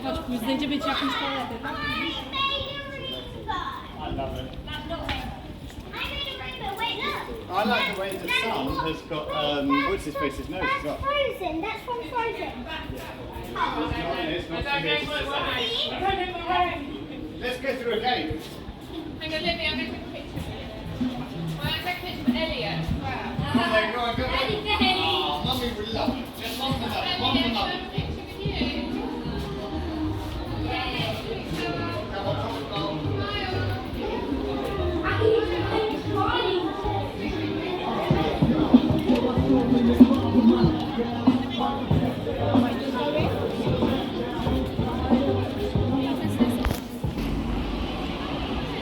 Chodź, znajdziemy ci jakąś toaletę, tak? I love it. I like the way the sun has got, what's his face's nose as well. Frozen, that's from Frozen. Let's go through again. Hang on, let me, I'm going to take a picture of it. Well, I'm going to take a picture of Elliot as well. Go on, go on. Oh, Mummy will love it. Just one for Mummy. One for Mummy. Come on, come on.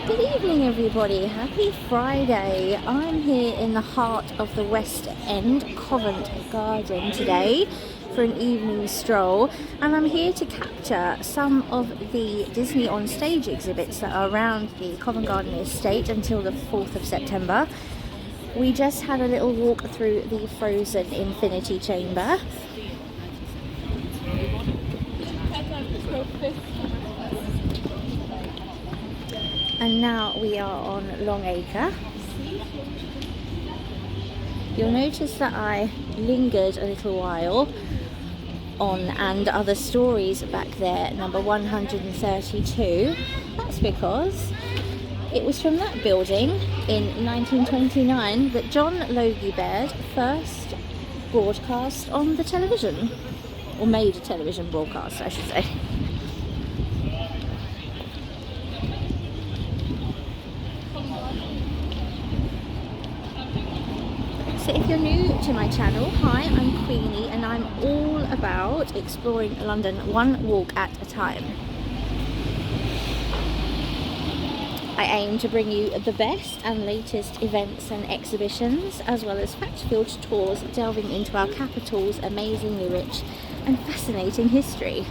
Good evening everybody, happy Friday. I'm here in the heart of the West End, Covent Garden today for an evening stroll, and I'm here to capture some of the Disney on stage exhibits that are around the Covent Garden estate until the 4th of September. We just had a little walk through the Frozen Infinity Chamber. And now we are on Long Acre. You'll notice that I lingered a little while on And Other Stories back there, number 132. That's because it was from that building in 1929 that John Logie Baird first broadcast on the television, or made a television broadcast, I should say. So if you're new to my channel, hi, I'm Queenie and I'm all about exploring London one walk at a time. I aim to bring you the best and latest events and exhibitions, as well as fact-filled tours delving into our capital's amazingly rich and fascinating history.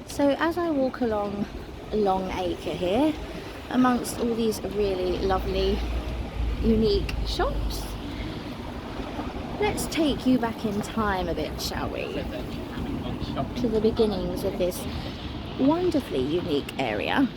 So as I walk along Long Acre here, amongst all these really lovely, unique shops, let's take you back in time a bit, shall we? To the beginnings of this wonderfully unique area.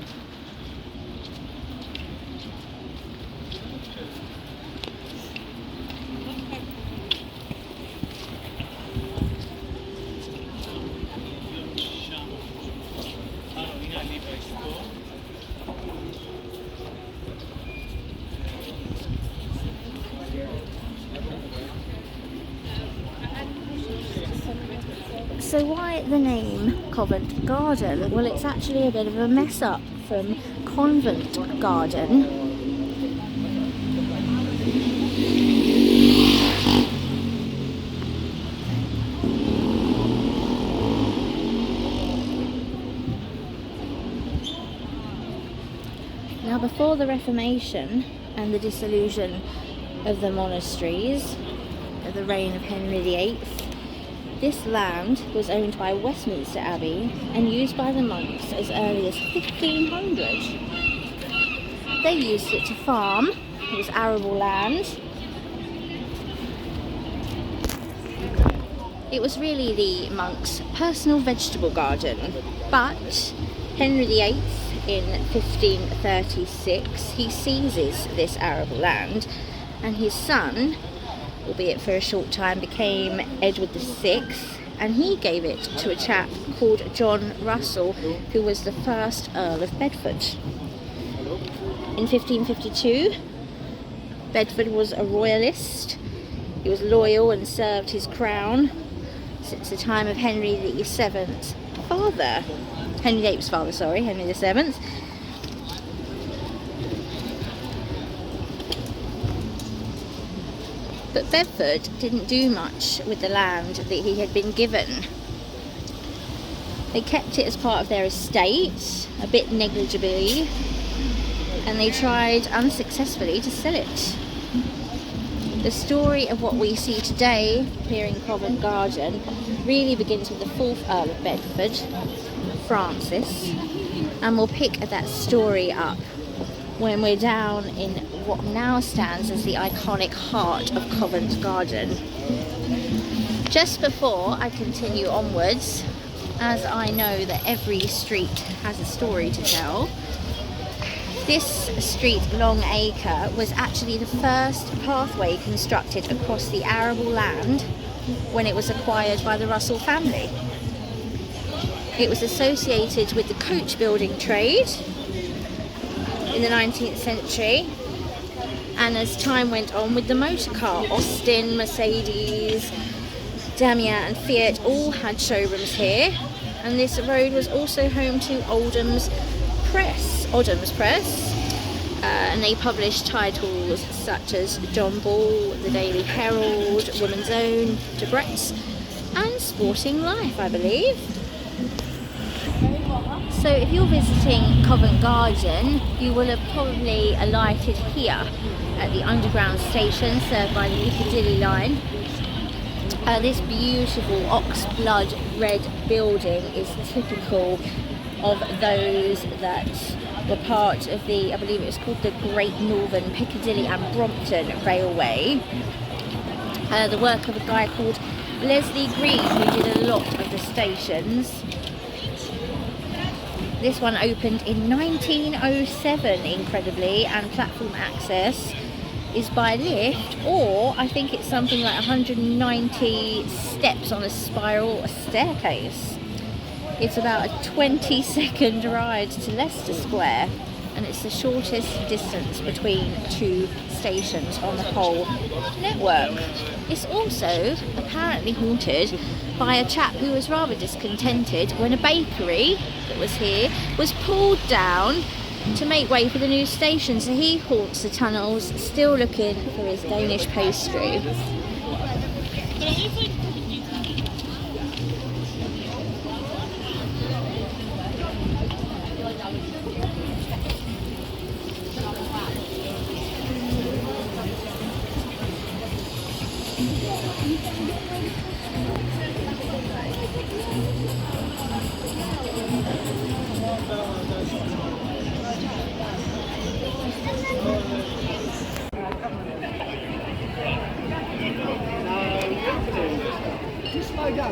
So why the name Covent Garden? Well, it's actually a bit of a mess up from Convent Garden. Now, before the Reformation and the dissolution of the monasteries of the reign of Henry VIII, this land was owned by Westminster Abbey and used by the monks as early as 1500. They used it to farm. It was arable land. It was really the monks' personal vegetable garden, but Henry VIII in 1536, he seizes this arable land, and his son, albeit for a short time, became Edward VI, and he gave it to a chap called John Russell, who was the first Earl of Bedford. In 1552, Bedford was a royalist. He was loyal and served his crown since the time of Henry VII's father. Henry VIII's father, sorry, Henry VII. But Bedford didn't do much with the land that he had been given. They kept it as part of their estate, a bit negligibly, and they tried unsuccessfully to sell it. The story of what we see today here in Covent Garden really begins with the 4th Earl of Bedford, Francis, and we'll pick that story up when we're down in what now stands as the iconic heart of Covent Garden. Just before I continue onwards, as I know that every street has a story to tell, this street, Long Acre, was actually the first pathway constructed across the arable land when it was acquired by the Russell family. It was associated with the coach building trade in the 19th century, and as time went on with the motor car, Austin, Mercedes, Daimler and Fiat all had showrooms here, and this road was also home to Oldham's Press, and they published titles such as John Ball, The Daily Herald, Woman's Own, Debrett's and Sporting Life, I believe. So if you're visiting Covent Garden, you will have probably alighted here at the underground station served by the Piccadilly line. This beautiful oxblood red building is typical of those that were part of the, I believe it was called the Great Northern Piccadilly and Brompton Railway. The work of a guy called Leslie Green, who did a lot of the stations. This one opened in 1907, incredibly, and platform access is by lift, or I think it's something like 190 steps on a spiral staircase. It's about a 20-second ride to Leicester Square, and it's the shortest distance between two stations on the whole network. It's also apparently haunted by a chap who was rather discontented when a bakery that was here was pulled down to make way for the new station, so he haunts the tunnels still looking for his Danish pastry.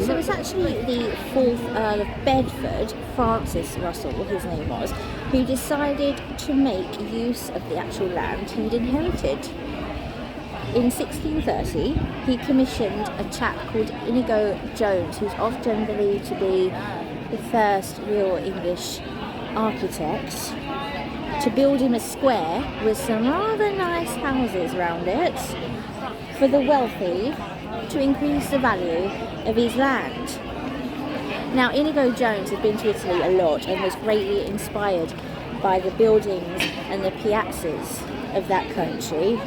So it's actually the 4th Earl of Bedford, Francis Russell, his name was, who decided to make use of the actual land he'd inherited. In 1630, he commissioned a chap called Inigo Jones, who's often believed to be the first real English architect, to build him a square with some rather nice houses round it for the wealthy to increase the value of his land. Now, Inigo Jones had been to Italy a lot and was greatly inspired by the buildings and the piazzas of that country,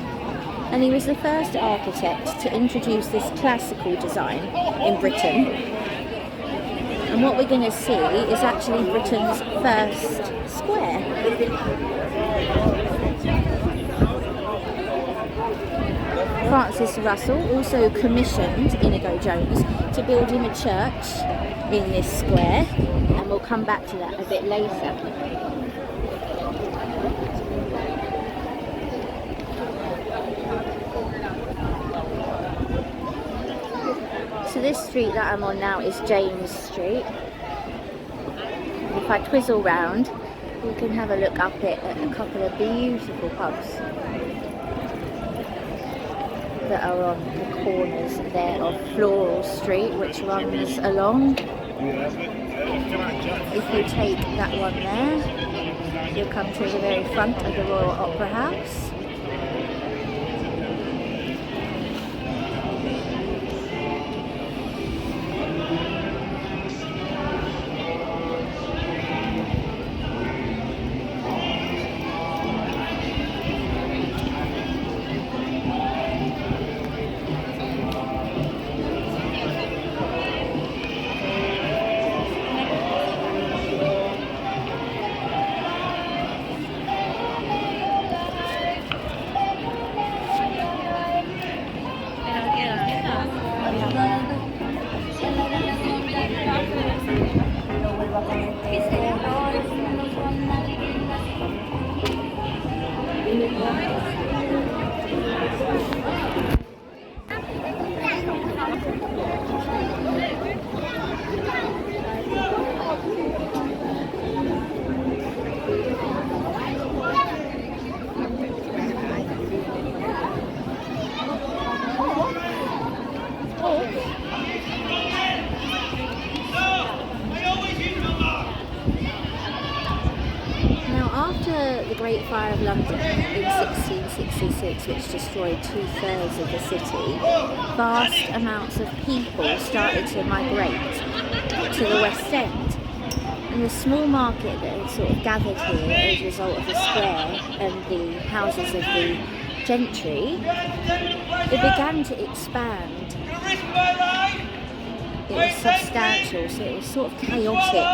and he was the first architect to introduce this classical design in Britain. And what we're going to see is actually Britain's first square. Francis Russell also commissioned Inigo Jones to build him a church in this square, and we'll come back to that a bit later. So this street that I'm on now is James Street. If I twizzle round, you can have a look up it at a couple of beautiful pubs that are on the corners there of Floral Street, which runs along. If you take that one there, you'll come to the very front of the Royal Opera House. After the Great Fire of London in 1666, which destroyed 2/3 of the city, vast amounts of people started to migrate to the West End. And the small market that had sort of gathered here as a result of the square and the houses of the gentry, it began to expand. It was substantial, so it was sort of chaotic,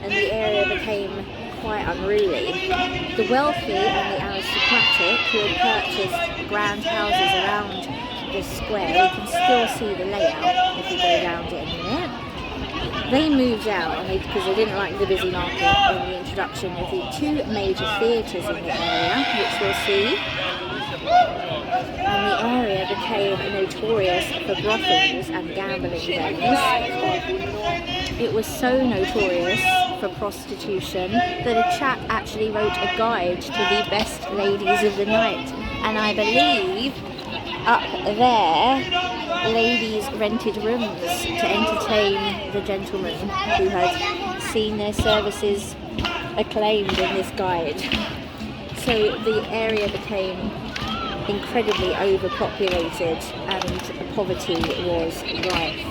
and the area became quite unruly. The wealthy and the aristocratic who had purchased grand houses around the square, you can still see the layout if you go around it in a minute. They moved out because they didn't like the busy market and the introduction of the two major theatres in the area, which we'll see. And the area became notorious for brothels and gambling dens. It was so notorious for prostitution that a chap actually wrote a guide to the best ladies of the night. And I believe up there, ladies rented rooms to entertain the gentlemen who had seen their services acclaimed in this guide. So the area became incredibly overpopulated and poverty was rife.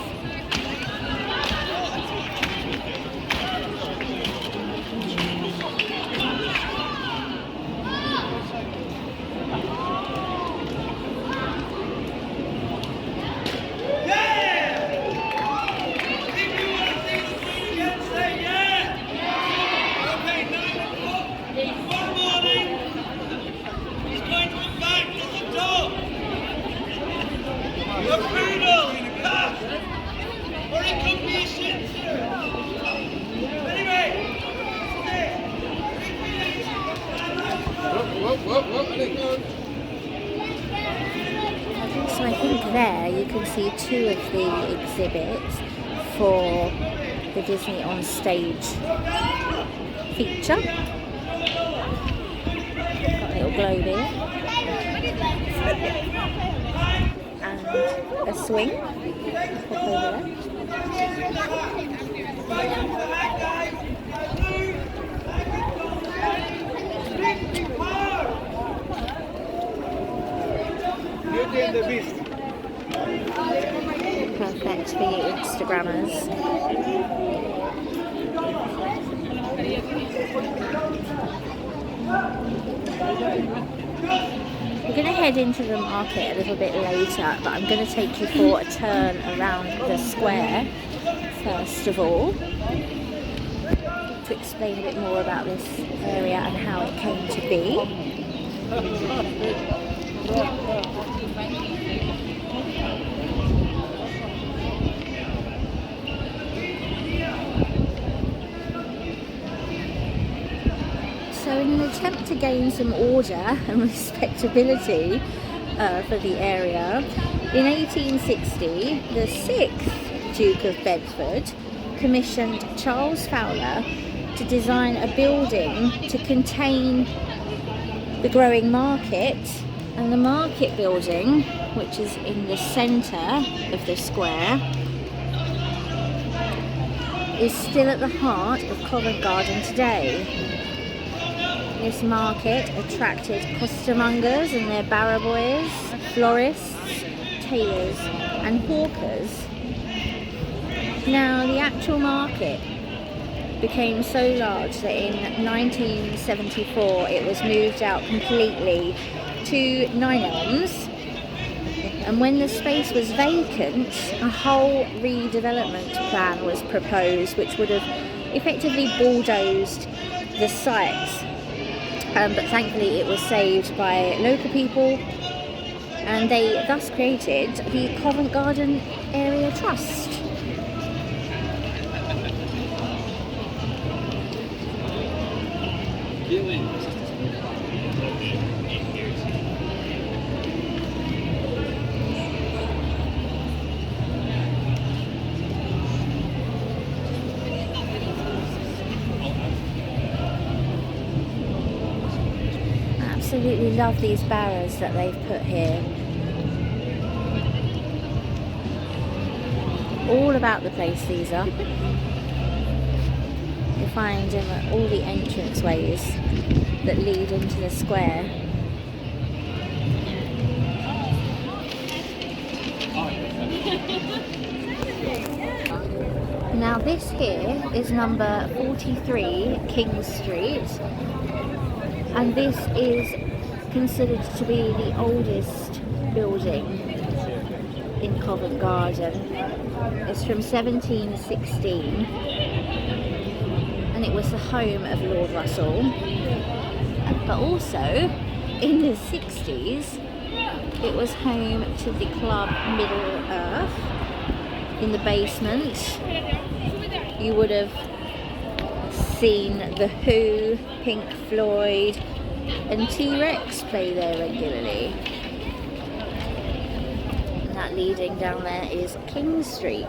So I think there you can see two of the exhibits for the Disney on Stage feature. Got a little globe here. And a swing. Pop over there. Perfect for you Instagrammers. We're going to head into the market a little bit later, but I'm going to take you for a turn around the square first of all to explain a bit more about this area and how it came to be. So in an attempt to gain some order and respectability for the area, in 1860 the 6th Duke of Bedford commissioned Charles Fowler to design a building to contain the growing market, and the market building, which is in the centre of the square, is still at the heart of Covent Garden today. This market attracted costermongers and their barrow boys, florists, tailors and hawkers. Now the actual market became so large that in 1974 it was moved out completely to 9 Elms, and when the space was vacant a whole redevelopment plan was proposed which would have effectively bulldozed the site. But thankfully it was saved by local people, and they thus created the Covent Garden Area Trust. Absolutely love these barrows that they've put here. All about the place, these are. You'll find them at all the entrance ways that lead into the square. Now this here is number 43 King Street, and this is considered to be the oldest building in Covent Garden. It's from 1716 and it was the home of Lord Russell, but also in the 60s it was home to the club Middle Earth. In the basement you would have seen The Who, Pink Floyd and T-Rex play there regularly. And that leading down there is King Street.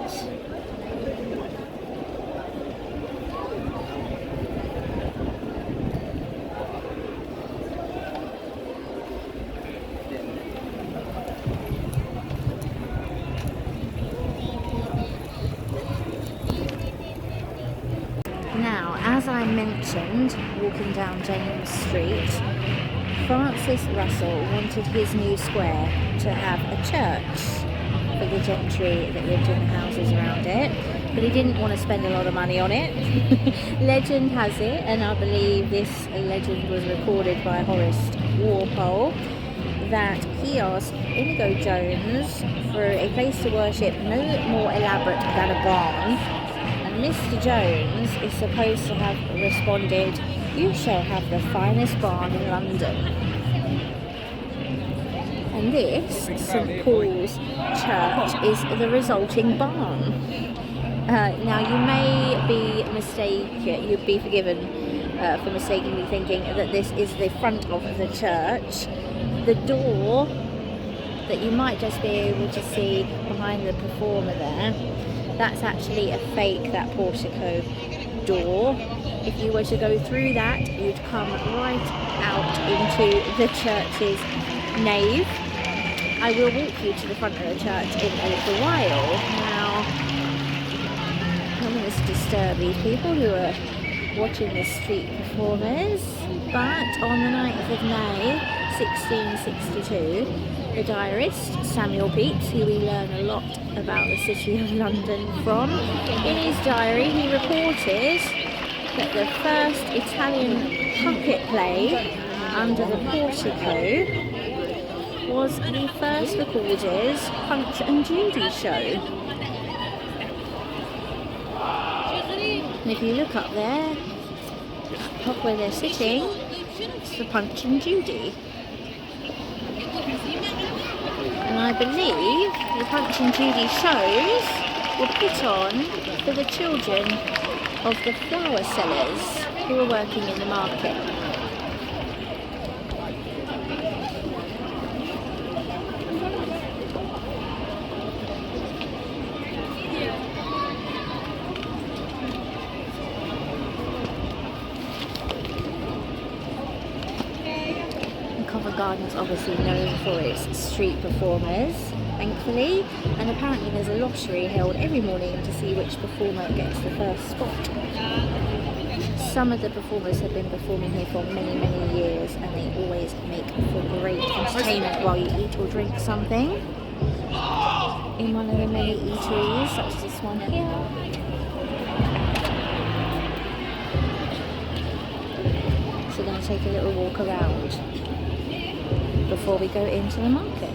Now, as I mentioned, walking down James Street, Francis Russell wanted his new square to have a church for the gentry that lived in the houses around it, but he didn't want to spend a lot of money on it. Legend has it, and I believe this legend was recorded by Horace Walpole, that he asked Inigo Jones for a place to worship no more elaborate than a barn. Mr. Jones is supposed to have responded, "You shall have the finest barn in London." And this, St. Paul's Church, is the resulting barn. Now you may be mistaken, you'd be forgiven for mistakenly thinking that this is the front of the church. The door that you might just be able to see behind the performer there, that's actually a fake, that portico door. If you were to go through that, you'd come right out into the church's nave. I will walk you to the front of the church in a little while. Now, I don't want to disturb these people who are watching the street performers, but on the 9th of May 1662, the diarist Samuel Pepys, who we learn a lot about the city of London from, in his diary he reported that the first Italian puppet play under the portico was the first recorded Punch and Judy show. And if you look up there, up where they're sitting, it's the Punch and Judy. And I believe the Punch and Judy shows were put on for the children of the flower sellers who were working in the market. Covent Garden is obviously known for its street performers, thankfully, and apparently there's a lottery held every morning to see which performer gets the first spot. Some of the performers have been performing here for many, many years, and they always make for great entertainment while you eat or drink something in one of the many eateries, such as this one here. So we're going to take a little walk around before we go into the market.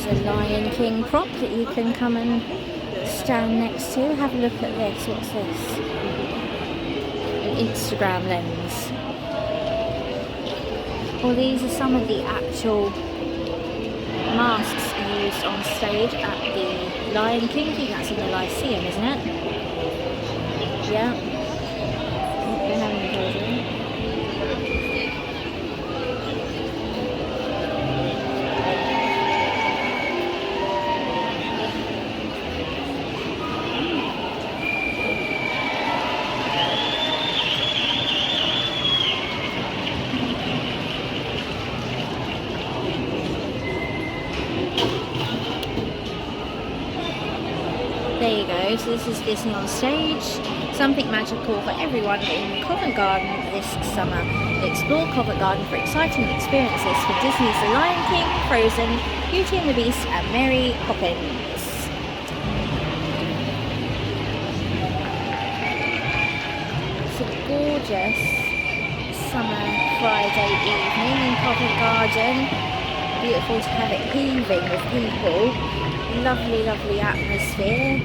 There's a Lion King prop that you can come and stand next to. Have a look at this. What's this? An Instagram lens. Well, these are some of the actual masks used on stage at the Lion King. I think that's in the Lyceum, isn't it? Yeah. They're having a version. There you go, so this is Disney on stage, something magical for everyone in Covent Garden this summer. Explore Covent Garden for exciting experiences for Disney's The Lion King, Frozen, Beauty and the Beast and Mary Poppins. It's a gorgeous summer Friday evening in Covent Garden. Beautiful to have it heaving with people. Lovely, lovely atmosphere.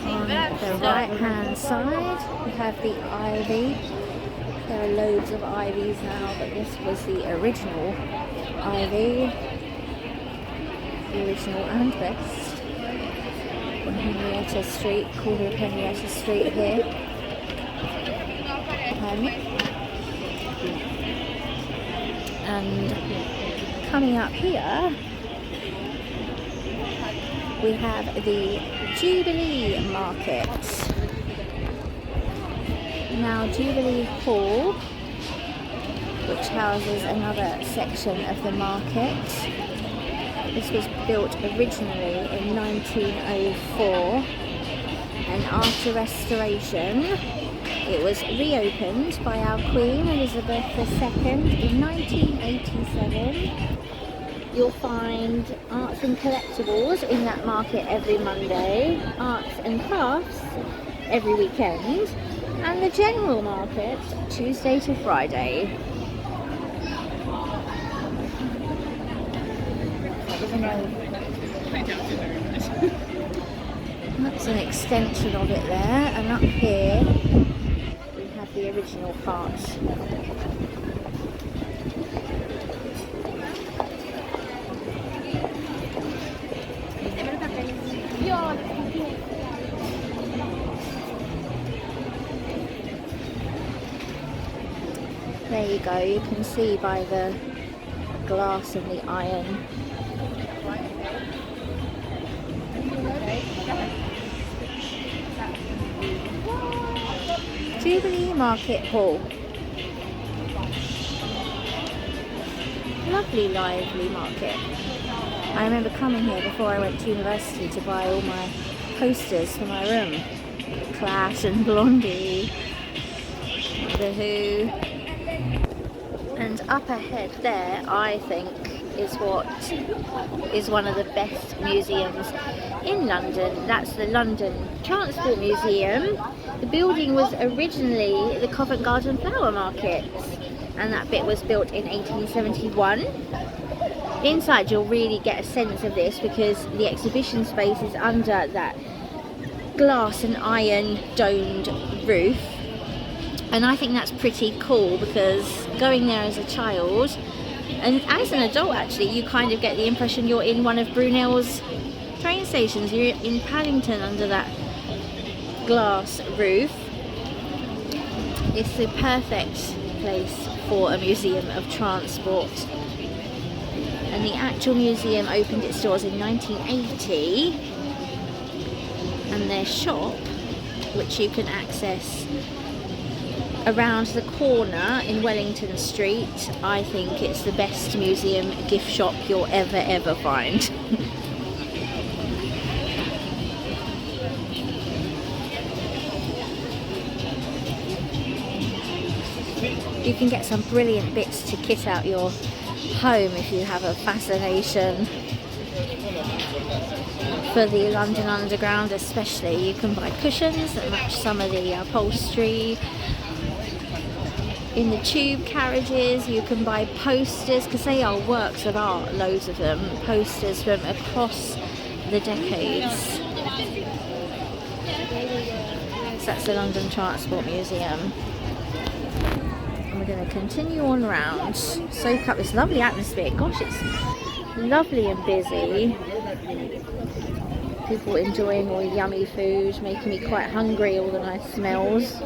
On the right hand side we have the ivy. There are loads of ivies now, but this was the original ivy, the original and best on Henrietta Street, corner of Henrietta Street here. And coming up here we have the Jubilee Market. Now Jubilee Hall, which houses another section of the market. This was built originally in 1904 and after restoration it was reopened by our Queen Elizabeth II in 1987. You'll find arts and collectibles in that market every Monday, arts and crafts every weekend, and the general market Tuesday to Friday. That's an extension of it there, and up here we have the original parts. There you go, you can see by the glass and the iron. Jubilee Market Hall. Lovely, lively market. I remember coming here before I went to university to buy all my posters for my room. Clash and Blondie, The Who. And up ahead there, I think, is what is one of the best museums in London. That's the London Transport Museum. The building was originally the Covent Garden Flower Market, and that bit was built in 1871. Inside you'll really get a sense of this because the exhibition space is under that glass and iron domed roof, and I think that's pretty cool because going there as a child and as an adult actually, you kind of get the impression you're in one of Brunel's train stations. You're in Paddington under that glass roof. It's the perfect place for a museum of transport. And the actual museum opened its doors in 1980, and their shop, which you can access around the corner in Wellington Street, I think it's the best museum gift shop you'll ever find. You can get some brilliant bits to kit out your home if you have a fascination for the London Underground especially. You can buy cushions that match some of the upholstery. In the tube carriages you can buy posters, because they are works of art, loads of them, posters from across the decades. So that's the London Transport Museum. And we're going to continue on round, soak up this lovely atmosphere. Gosh, it's lovely and busy. People enjoying all the yummy food, making me quite hungry, all the nice smells.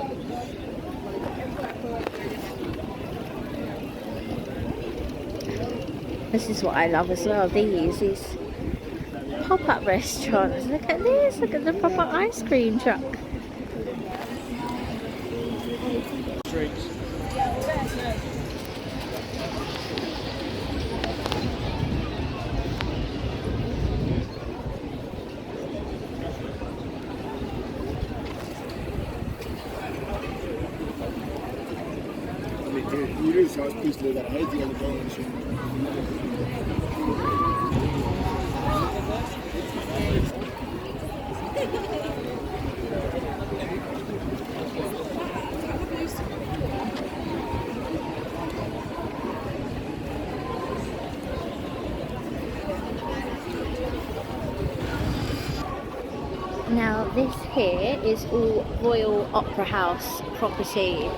This is what I love as well, these pop-up restaurants. Look at this, look at the pop-up ice cream truck. Now this here is all Royal Opera House property.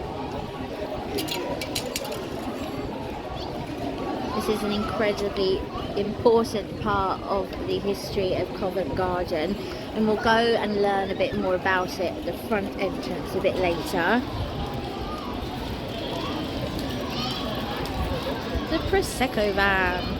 This is an incredibly important part of the history of Covent Garden, and we'll go and learn a bit more about it at the front entrance a bit later. The Prosecco van.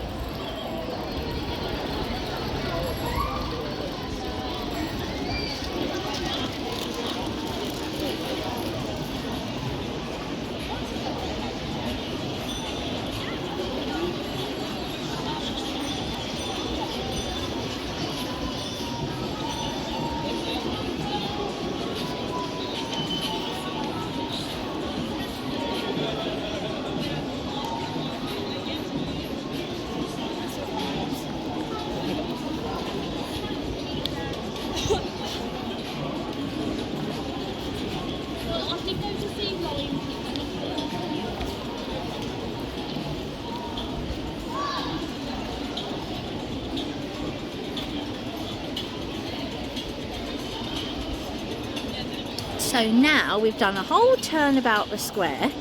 So now we've done a whole turn about the square,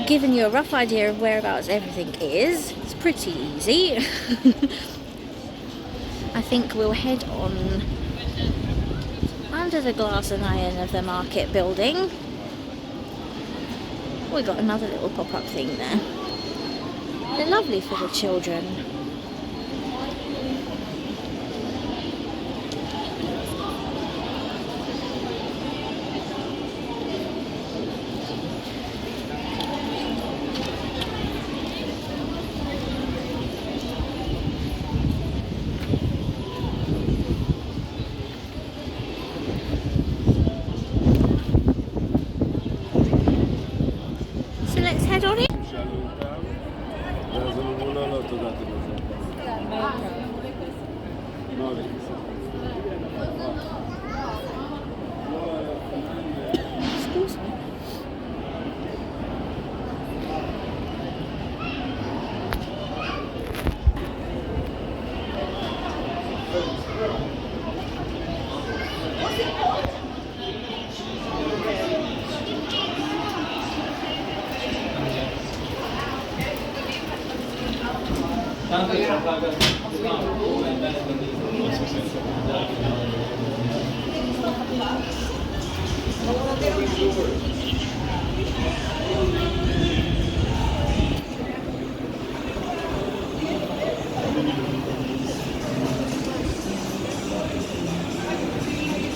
given you a rough idea of whereabouts everything is. It's pretty easy. I think we'll head on under the glass and iron of the market building. We've got another little pop-up thing there. They're lovely for the children. let's head on in. Excuse me.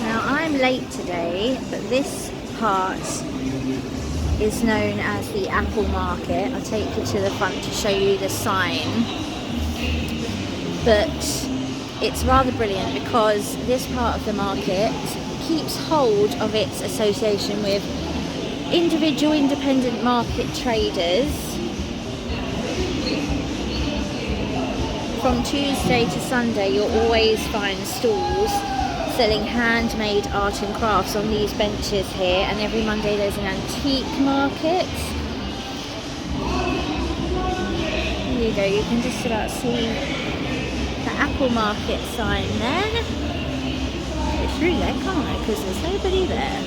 Now I'm late today, but this part is known as the Apple Market. I'll take you to the front to show you the sign. But it's rather brilliant because this part of the market keeps hold of its association with individual independent market traders. From Tuesday to Sunday you'll always find stalls selling handmade art and crafts on these benches here, and every Monday there's an antique market. There you go, you can just about see the Apple Market sign there. It's through there, can't I? Because there's nobody there.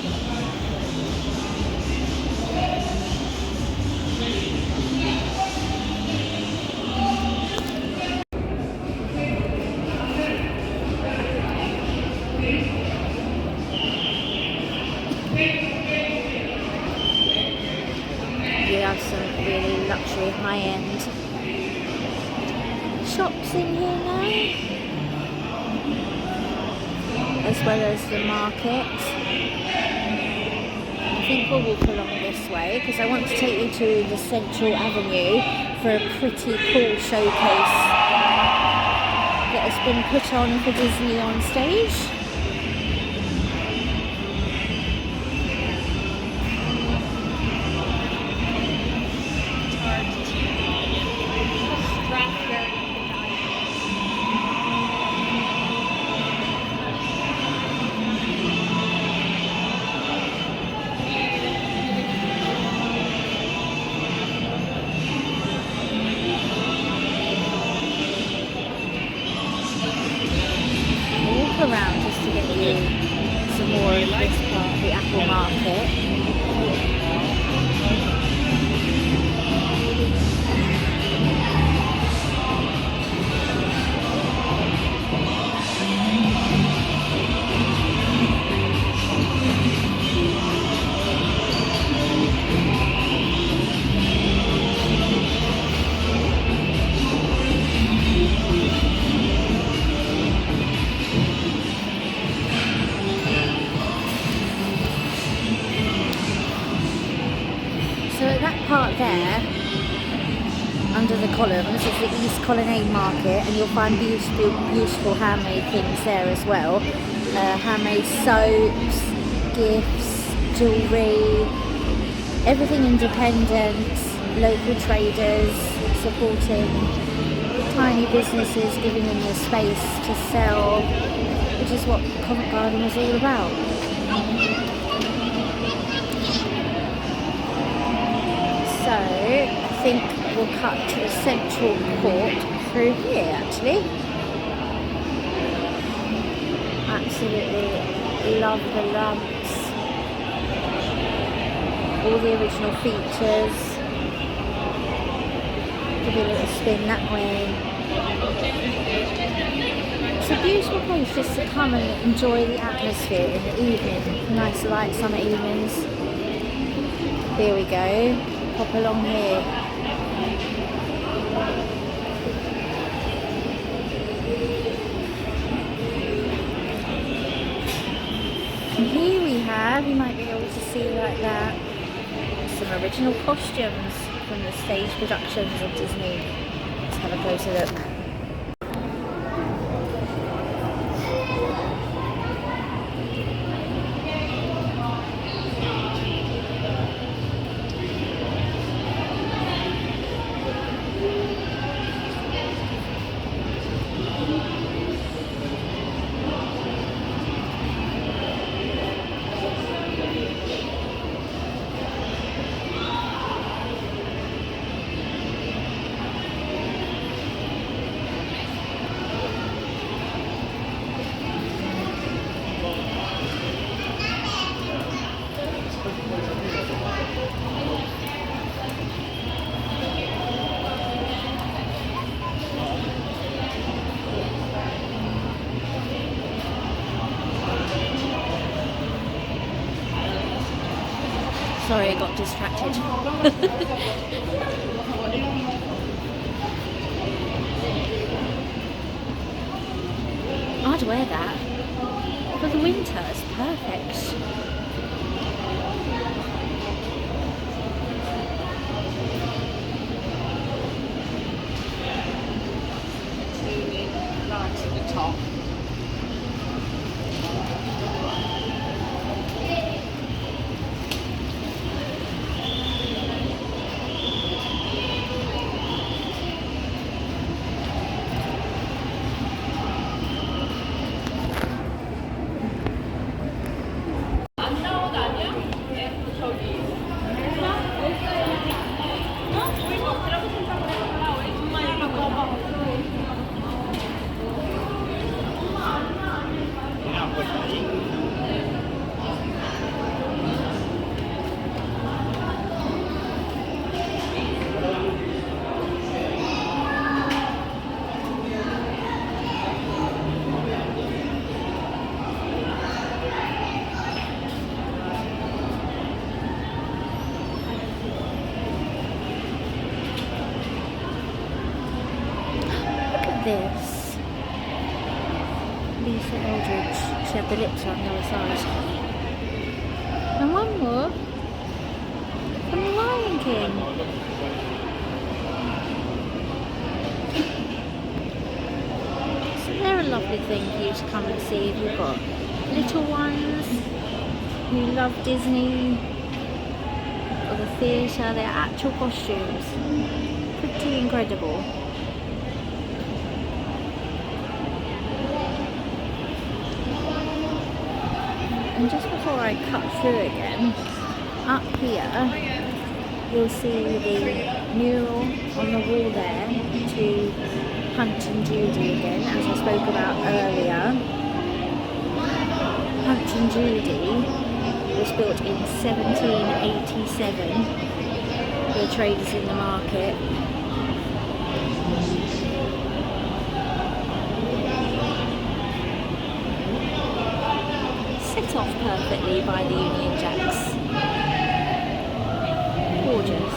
You have some really luxury high-end shops in here now, as well as the market. I think we'll walk along this way because I want to take you to the Central Avenue for a pretty cool showcase that has been put on for Disney on stage. Around just to get you some more of this part of the Apple Market. Part there, under the columns, is the East Colonnade Market, and you'll find beautiful handmade things there as well. Handmade soaps, gifts, jewellery, everything independent, local traders supporting tiny businesses, giving them the space to sell, which is what Covent Garden was all about. So, I think we'll cut to the central court through here actually. Absolutely love the lamps. All the original features. Give you a little spin that way. It's a beautiful place just to come and enjoy the atmosphere in the evening. Nice light summer evenings. Here we go. Pop along here. And here we have, you might be able to see like that, some original costumes from the stage productions of Disney. Let's have a closer look. Sorry, I got distracted. I'd wear that for the winter. It's perfect. Light at the top. This Lisa Eldridge, she had the lips on the other side. And one more from the Lion King. So they're a lovely thing for you to come and see if you've got little ones who love Disney or the theatre. They're actual costumes, pretty incredible. And just before I cut through again, up here you'll see the mural on the wall there to Punch and Judy again, as I spoke about earlier. Punch and Judy was built in 1787 for the traders in the market. Set off perfectly by the Union Jacks. Gorgeous.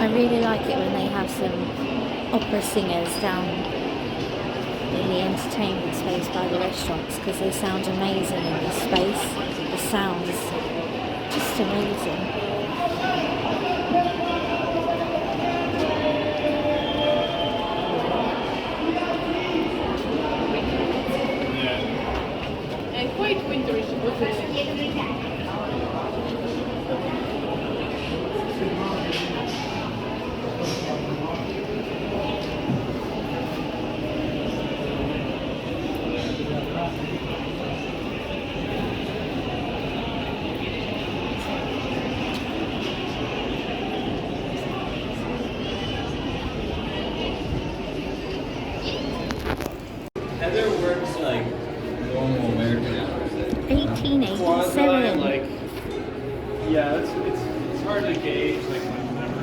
I really like it when they have some opera singers down in the entertainment space by the restaurants, because they sound amazing in this space. The sound is just amazing. And quite winterish, wasn't it? Heather works like normal American hours. 1887. Like, yeah, it's hard to gauge like whenever.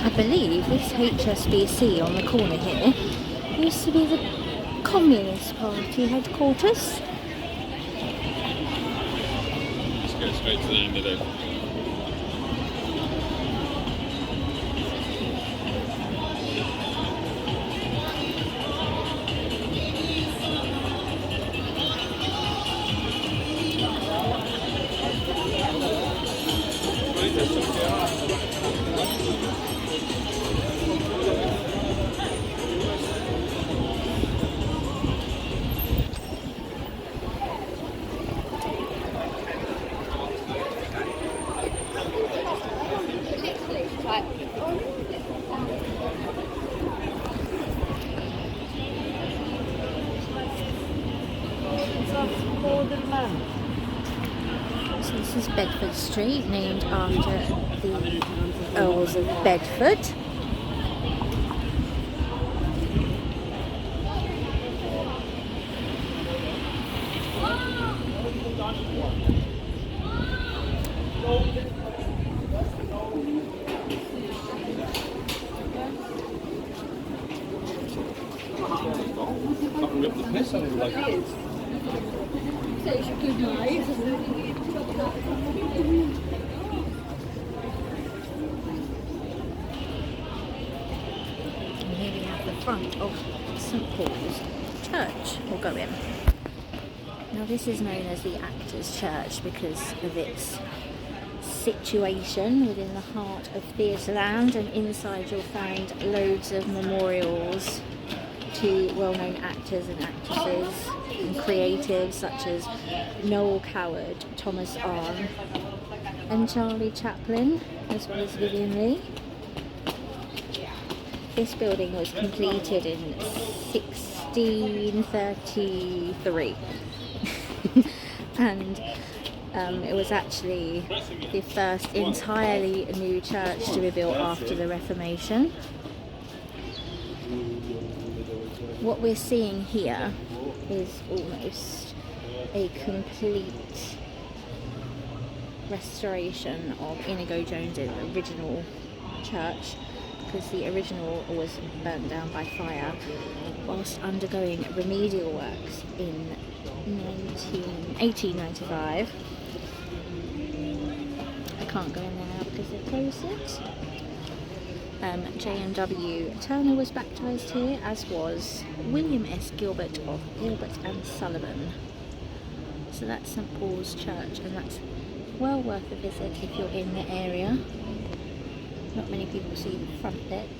I believe this HSBC on the corner here used to be the Communist Party headquarters. Let's go straight to the end of it. So this is Bedford Street, named after the Earls of Bedford. Rip the piss out of like And here we have the front of St Paul's Church. We'll go in. Now this is known as the Actors' Church because of its situation within the heart of Theatreland, and inside you'll find loads of memorials to well-known actors and actresses and creatives such as Noel Coward, Thomas Arne and Charlie Chaplin, as well as Vivian Leigh. This building was completed in 1633 and it was actually the first entirely new church to be built after the Reformation. What we're seeing here is almost a complete restoration of Inigo Jones's original church, because the original was burnt down by fire whilst undergoing remedial works in 1895. I can't go in there now because they've closed it. J.M.W. Turner was baptised here, as was William S. Gilbert of Gilbert and Sullivan. So that's St Paul's Church, and that's well worth a visit if you're in the area. Not many people see the front bit.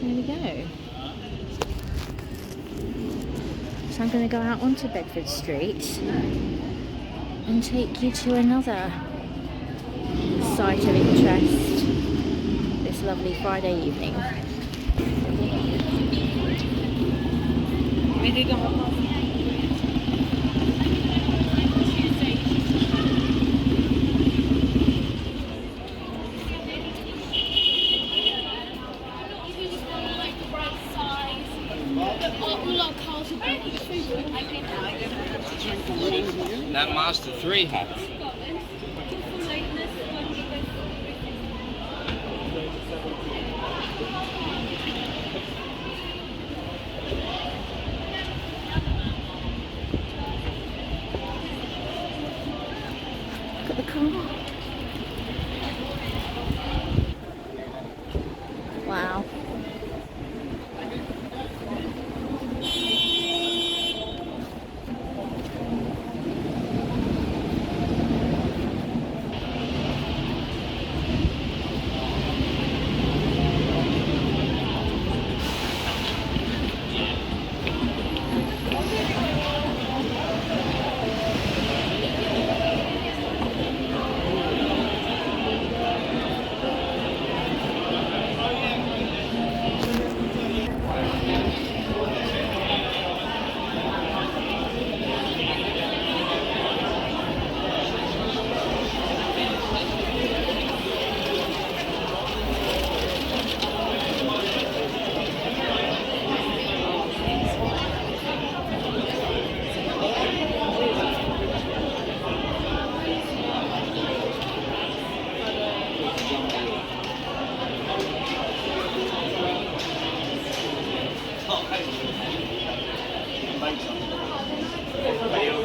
There we go. So I'm going to go out onto Bedford Street and take you to another site of interest this lovely Friday evening. That Master 3 hat. Look at the car. Wow.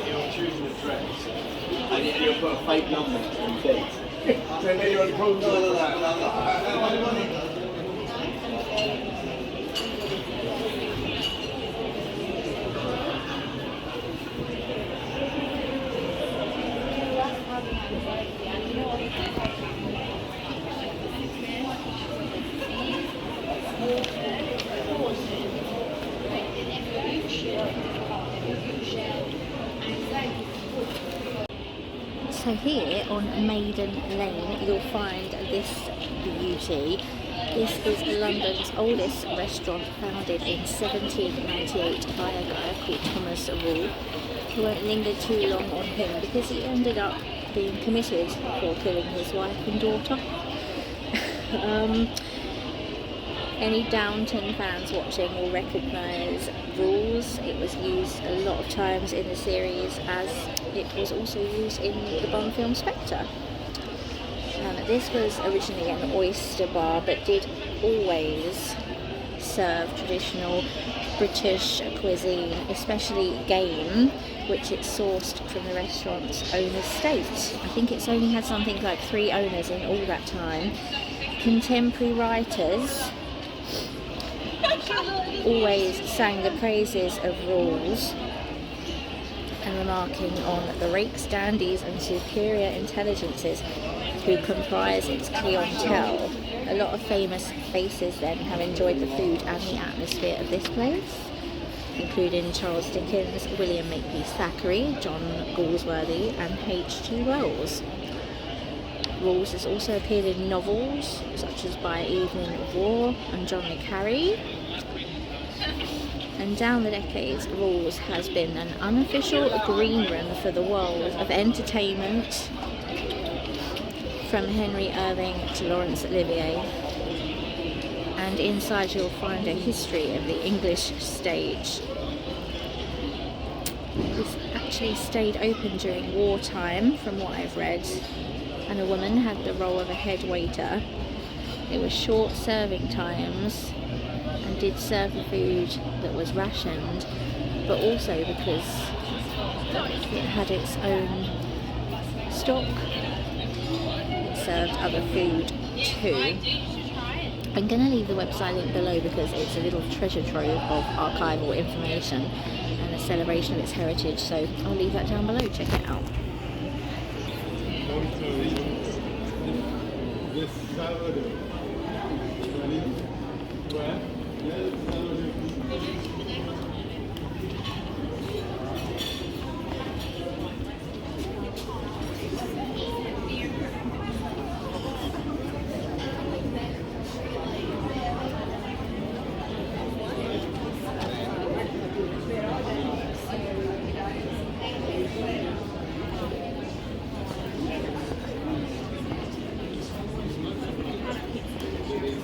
You're choosing a dress, and you'll put a fake number in bed. So then you're on the call. No. So here on Maiden Lane you'll find this beauty. This is London's oldest restaurant, founded in 1798 by a guy called Thomas Rule. We won't linger too long on him because he ended up being committed for killing his wife and daughter. Any Downton fans watching will recognise Rules. It was used a lot of times in the series, as it was also used in the Bond film Spectre. This was originally an oyster bar, but did always serve traditional British cuisine, especially game, which it sourced from the restaurant's own estate. I think it's only had something like 3 owners in all that time. Contemporary writers always sang the praises of Rules, and remarking on the rakes, dandies and superior intelligences who comprise its clientele. A lot of famous faces then have enjoyed the food and the atmosphere of this place, including Charles Dickens, William Makepeace Thackeray, John Galsworthy and H.G. Wells. Rules has also appeared in novels such as By Evening of War and John le Carré. And down the decades, Rules has been an unofficial green room for the world of entertainment, from Henry Irving to Laurence Olivier. And inside you'll find a history of the English stage. This actually stayed open during wartime, from what I've read, and a woman had the role of a head waiter. It was short serving times and did serve the food that was rationed, but also because it had its own stock, it served other food too. I'm going to leave the website link below because it's a little treasure trove of archival information and a celebration of its heritage, so I'll leave that down below. Check it out.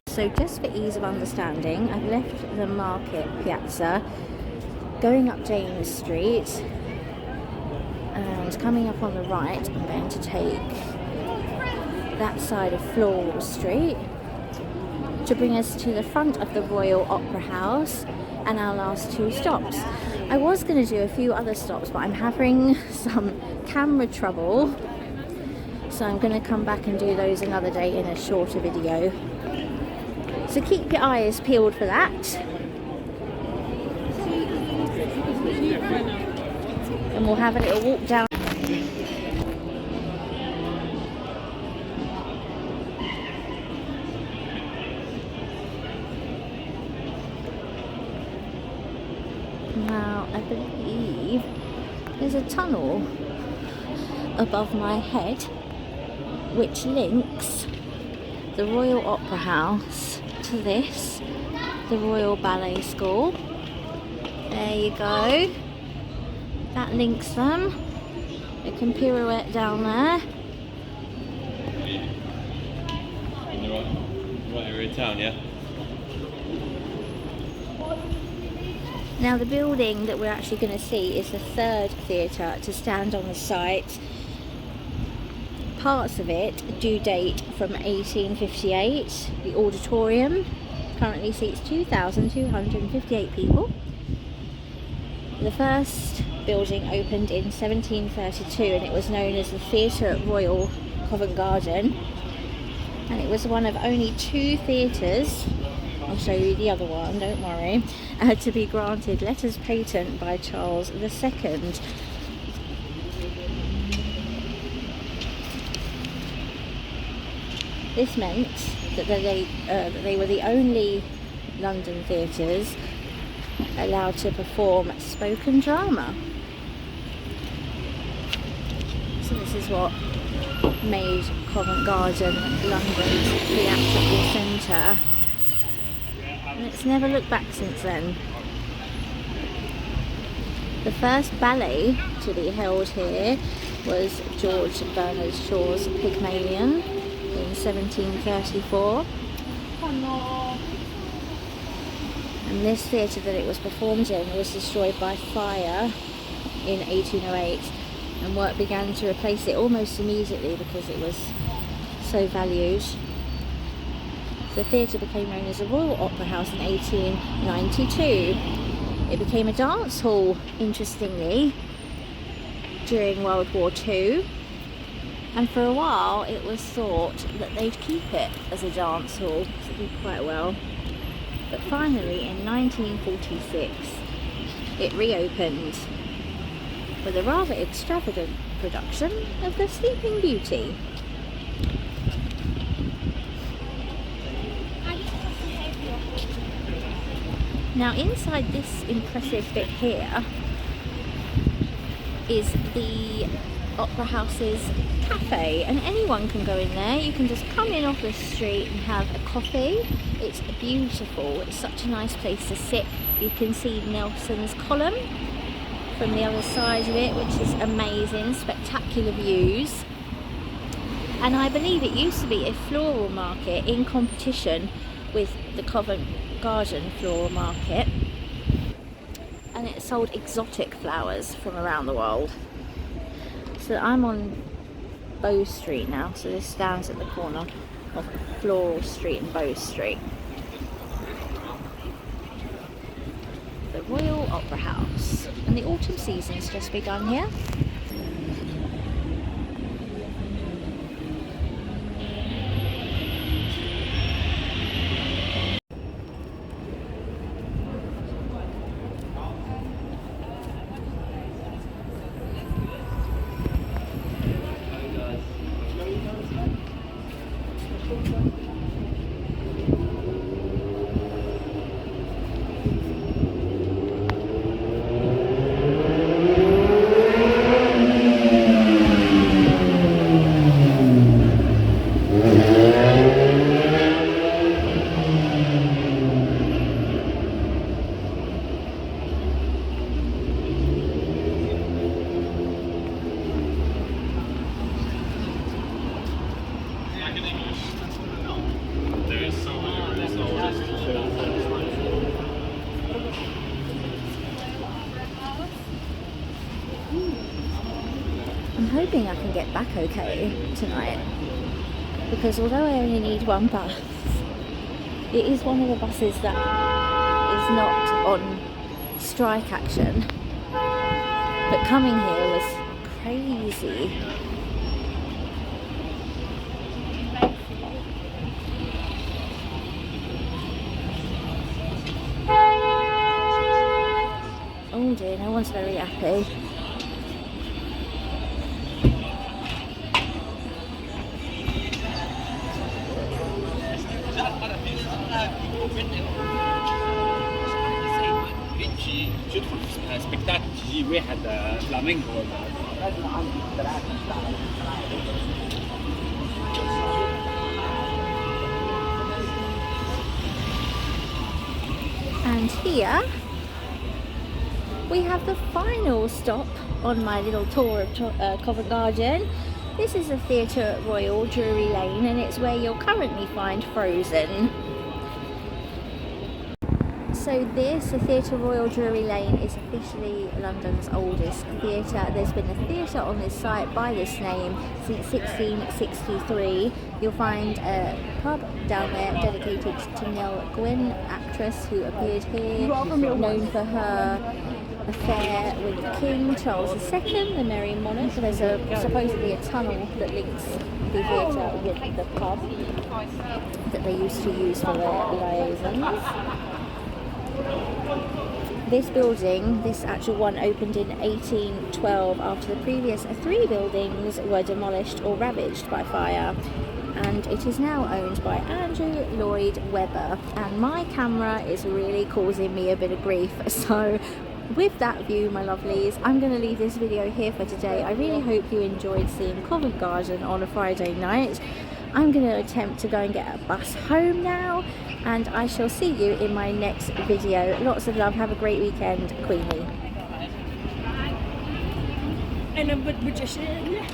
So just for ease of understanding, I've left the market Piazza, going up James Street, and coming up on the right I'm going to take that side of Floral Street to bring us to the front of the Royal Opera House and our last 2 stops. I was going to do a few other stops, but I'm having some camera trouble, so I'm going to come back and do those another day in a shorter video. So keep your eyes peeled for that. And we'll have a little walk down. Now, I believe there's a tunnel above my head which links the Royal Opera House to this, the Royal Ballet School. There you go. That links them. They can pirouette down there. In the right area of town, yeah? Now the building that we're actually going to see is the 3rd theatre to stand on the site. Parts of it do date from 1858. The auditorium currently seats 2,258 people. The first building opened in 1732 and it was known as the Theatre Royal, Covent Garden. And it was one of only 2 theatres, I'll show you the other one, don't worry, to be granted letters patent by Charles II. This meant that they were the only London theatres allowed to perform spoken drama. So this is what made Covent Garden London's theatrical centre, and it's never looked back since then. The first ballet to be held here was George Bernard Shaw's Pygmalion in 1734. And this theatre that it was performed in was destroyed by fire in 1808, and work began to replace it almost immediately because it was so valued. The theatre became known as the Royal Opera House in 1892. It became a dance hall, interestingly, during World War II, and for a while it was thought that they'd keep it as a dance hall, so it did quite well. But finally in 1946 it reopened with a rather extravagant production of The Sleeping Beauty. Now inside this impressive bit here is the Opera House's cafe, and anyone can go in there. You can just come in off the street and have a coffee. It's beautiful. It's such a nice place to sit. You can see Nelson's Column from the other side of it, which is amazing. Spectacular views. And I believe it used to be a floral market in competition with the Covent Garden floral market, and it sold exotic flowers from around the world. So I'm on Bow Street now, so this stands at the corner of Floral Street and Bow Street. The Royal Opera House, and the autumn season's just begun here. I'm hoping I can get back okay tonight, because although I only need one bus, it is one of the buses that is not on strike action. But coming here was crazy. Oh dear, no one's very happy. And here we have the final stop on my little tour of Covent Garden. This is the Theatre Royal, Drury Lane, and it's where you'll currently find Frozen. So this, the Theatre Royal Drury Lane, is officially London's oldest theatre. There's been a theatre on this site by this name since 1663. You'll find a pub down there dedicated to Nell Gwyn, actress who appeared here, known for her affair with King Charles II, the Merry Monarch. There's supposedly a tunnel that links the theatre with the pub that they used to use for their liaisons. This building, this actual one, opened in 1812 after the previous 3 buildings were demolished or ravaged by fire, and it is now owned by Andrew Lloyd Webber. And my camera is really causing me a bit of grief, so with that view, my lovelies, I'm going to leave this video here for today. I really hope you enjoyed seeing Covent Garden on a Friday night. I'm going to attempt to go and get a bus home now, and I shall see you in my next video. Lots of love. Have a great weekend, Queenie. And I'm with magician.